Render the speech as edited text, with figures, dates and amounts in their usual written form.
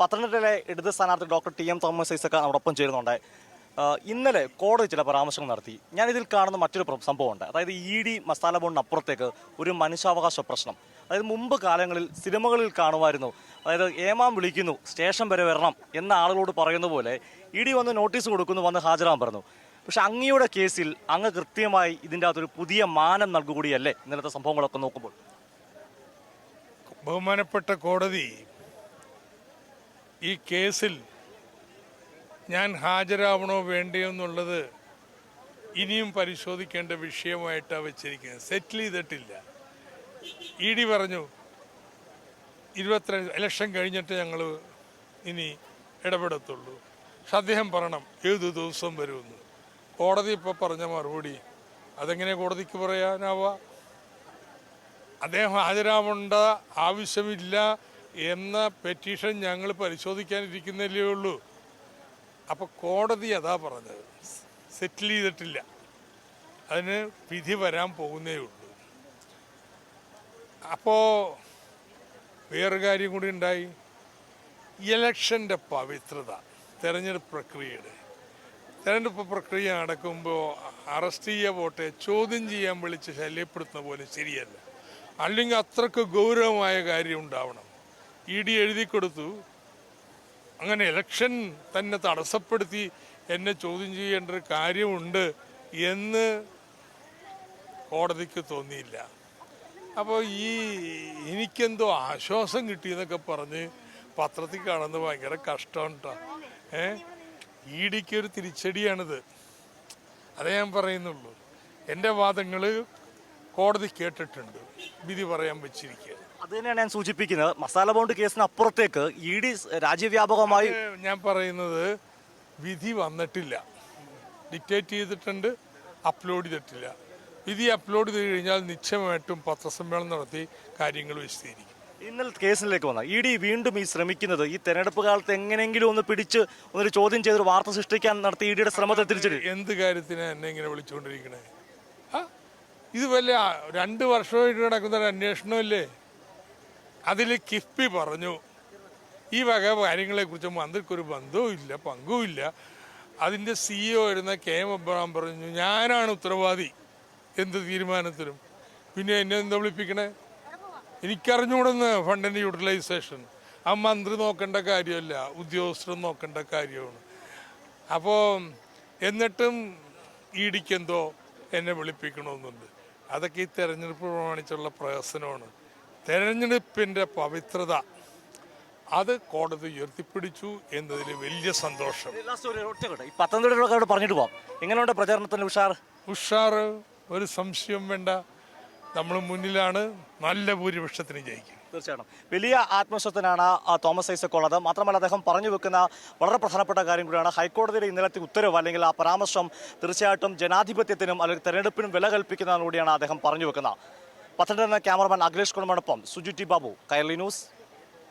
പത്തനംതിട്ടയിലെ ഇടത് സ്ഥാനാർത്ഥി doctor T M Thomas Isaac നമ്മോടൊപ്പം ചേരുന്നുണ്ട്. ഇന്നലെ കോടതി ചില പരാമർശങ്ങൾ നടത്തി. ഞാനിതിൽ കാണുന്ന മറ്റൊരു സംഭവമുണ്ട്. അതായത് ED മസാല ബോണ്ടിനപ്പുറത്തേക്ക് ഒരു മനുഷ്യാവകാശ പ്രശ്നം. അതായത് മുമ്പ് കാലങ്ങളിൽ സിനിമകളിൽ കാണുമായിരുന്നു. അതായത് ഏമാൻ വിളിക്കുന്നു, സ്റ്റേഷൻ വരെ വരണം എന്ന ആളുകളോട് പറയുന്ന പോലെ ED വന്ന് നോട്ടീസ് കൊടുക്കുന്നു, വന്ന് ഹാജരാകാൻ പറഞ്ഞു. പക്ഷെ അങ്ങയുടെ കേസിൽ അങ്ങ് കൃത്യമായി ഇതിൻ്റെ അകത്തൊരു പുതിയ മാനം നൽകുകൂടിയല്ലേ ഇന്നലത്തെ സംഭവങ്ങളൊക്കെ നോക്കുമ്പോൾ? ബഹുമാനപ്പെട്ട കോടതി ഈ കേസിൽ ഞാൻ ഹാജരാവണോ വേണ്ടയോ എന്നുള്ളത് ഇനിയും പരിശോധിക്കേണ്ട വിഷയമായിട്ടാണ് വെച്ചിരിക്കുന്നത്. സെറ്റിൽ ചെയ്തിട്ടില്ല. ED പറഞ്ഞു 22 ഇലക്ഷൻ കഴിഞ്ഞിട്ട് ഞങ്ങൾ ഇനി ഇടപെടത്തുള്ളൂ. പക്ഷെ അദ്ദേഹം പറയണം ഏത് ദിവസം വരുമെന്ന്. കോടതി ഇപ്പോൾ പറഞ്ഞ മറുപടി അതെങ്ങനെ കോടതിക്ക് പറയാനാവുക? അദ്ദേഹം ഹാജരാവേണ്ട ആവശ്യമില്ല എന്ന പെറ്റീഷൻ ഞങ്ങൾ പരിശോധിക്കാനിരിക്കുന്നല്ലേ ഉള്ളൂ. അപ്പോൾ കോടതി അതാ പറഞ്ഞത്, സെറ്റിൽ ചെയ്തിട്ടില്ല, അതിന് വിധി വരാൻ പോകുന്നേ ഉള്ളൂ. അപ്പോൾ വേറൊരു കാര്യം കൂടി ഉണ്ടായി. ഇലക്ഷൻ്റെ പവിത്രത, തെരഞ്ഞെടുപ്പ് പ്രക്രിയ നടക്കുമ്പോൾ അറസ്റ്റ് ചെയ്യുക പോട്ടെ, ചോദ്യം ചെയ്യാൻ വിളിച്ച് ശല്യപ്പെടുത്തുന്ന പോലെ ശരിയല്ല. അല്ലെങ്കിൽ അത്രക്ക് ഗൗരവമായ കാര്യം ഉണ്ടാവണം. ED എഴുതി കൊടുത്തു, അങ്ങനെ ഇലക്ഷൻ തന്നെ തടസ്സപ്പെടുത്തി എന്നെ ചോദ്യം ചെയ്യേണ്ട ഒരു കാര്യമുണ്ട് എന്ന് കോടതിക്ക് തോന്നിയില്ല. അപ്പോൾ എനിക്കെന്തോ ആശ്വാസം കിട്ടിയെന്നൊക്കെ പറഞ്ഞ് പത്രത്തിൽ കാണുന്നത് ഭയങ്കര കഷ്ടമാണ് കേട്ടോ. EDക്ക് ഒരു തിരിച്ചടിയാണിത്. അതേ ഞാൻ പറയുന്നുള്ളൂ. എൻ്റെ വാദങ്ങൾ കോടതി കേട്ടിട്ടുണ്ട്, വിധി പറയാൻ വെച്ചിരിക്കുക. അത് തന്നെയാണ് ഞാൻ സൂചിപ്പിക്കുന്നത്. മസാല ബോണ്ട് കേസിന് അപ്പുറത്തേക്ക് ED രാജ്യവ്യാപകമായി ഞാൻ പറയുന്നത് വിധി വന്നിട്ടില്ല, ഡിക്റ്റേറ്റ് ചെയ്തിട്ടുണ്ട്, അപ്ലോഡ് ചെയ്തിട്ടില്ല. വിധി അപ്ലോഡ് ചെയ്ത് കഴിഞ്ഞാൽ നിശ്ചയമായിട്ടും പത്രസമ്മേളനം നടത്തി കാര്യങ്ങൾ വിശദീകരിക്കും. ഇന്നലെ കേസിലേക്ക് വന്ന ED വീണ്ടും ശ്രമിക്കുന്നത് ഈ തെരഞ്ഞെടുപ്പ് കാലത്ത് എങ്ങനെയെങ്കിലും ഒന്ന് പിടിച്ച് ഒന്നൊരു ചോദ്യം ചെയ്തൊരു വാർത്ത സൃഷ്ടിക്കാൻ നടത്തി EDയുടെ ശ്രമത്തെ തിരിച്ചടി. എന്ത് കാര്യത്തിനാണ് എന്നെ ഇങ്ങനെ വിളിച്ചുകൊണ്ടിരിക്കണേ? ഇത് വല്ല 2 വർഷമായിട്ട് നടക്കുന്ന ഒരു അന്വേഷണമല്ലേ? അതിൽ കിഫ്ബി പറഞ്ഞു ഈ വക കാര്യങ്ങളെക്കുറിച്ച് മന്ത്രിക്കൊരു ബന്ധവും ഇല്ല, പങ്കുമില്ല. അതിൻ്റെ CEO ആയിരുന്ന KM അബ്രഹാം പറഞ്ഞു ഞാനാണ് ഉത്തരവാദി എന്ത് തീരുമാനത്തിനും. പിന്നെ എന്നെ എന്താ വിളിപ്പിക്കണേ? എനിക്കറിഞ്ഞുകൂടുന്ന ഫണ്ടിൻ്റെ യൂട്ടിലൈസേഷൻ ആ മന്ത്രി നോക്കേണ്ട കാര്യമല്ല, ഉദ്യോഗസ്ഥർ നോക്കേണ്ട കാര്യമാണ്. അപ്പോൾ എന്നിട്ടും EDക്ക് എന്തോ എന്നെ വിളിപ്പിക്കണമെന്നുണ്ട്. അതൊക്കെ ഈ തെരഞ്ഞെടുപ്പ് പ്രമാണിച്ചുള്ള പ്രഹസനമാണ്. തെരഞ്ഞെടുപ്പിൻ്റെ പവിത്രത അത് കോടതി ഉയർത്തിപ്പിടിച്ചു എന്നതിൽ വലിയ സന്തോഷം. പത്തനംതിട്ട പറഞ്ഞിട്ട് പോവാം, എങ്ങനെയുണ്ട് പ്രചാരണത്തിന്? ഉഷാർ, ഒരു സംശയം വേണ്ട. നമ്മൾ മുന്നിലാണ്, നല്ല ഭൂരിപക്ഷത്തിന് ജയിക്കും. തീർച്ചയായിട്ടും വലിയ ആത്മവിശ്വാസത്തിനാണ് തോമസ് ഐസക് ഉള്ളത്. മാത്രമല്ല അദ്ദേഹം പറഞ്ഞു വെക്കുന്ന വളരെ പ്രധാനപ്പെട്ട കാര്യം കൂടിയാണ് ഹൈക്കോടതിയുടെ ഇന്നലത്തെ ഉത്തരവ് അല്ലെങ്കിൽ ആ പരാമർശം തീർച്ചയായിട്ടും ജനാധിപത്യത്തിനും അല്ലെങ്കിൽ തെരഞ്ഞെടുപ്പിനും വില കൽപ്പിക്കുന്നതിലൂടെയാണ് അദ്ദേഹം പറഞ്ഞു വെക്കുന്നത്. പത്തനംതിട്ട ക്യാമറമാൻ അഖിലേഷ് കുടുംബനൊപ്പം സുജു ടി ബാബു, കൈരളി ന്യൂസ്.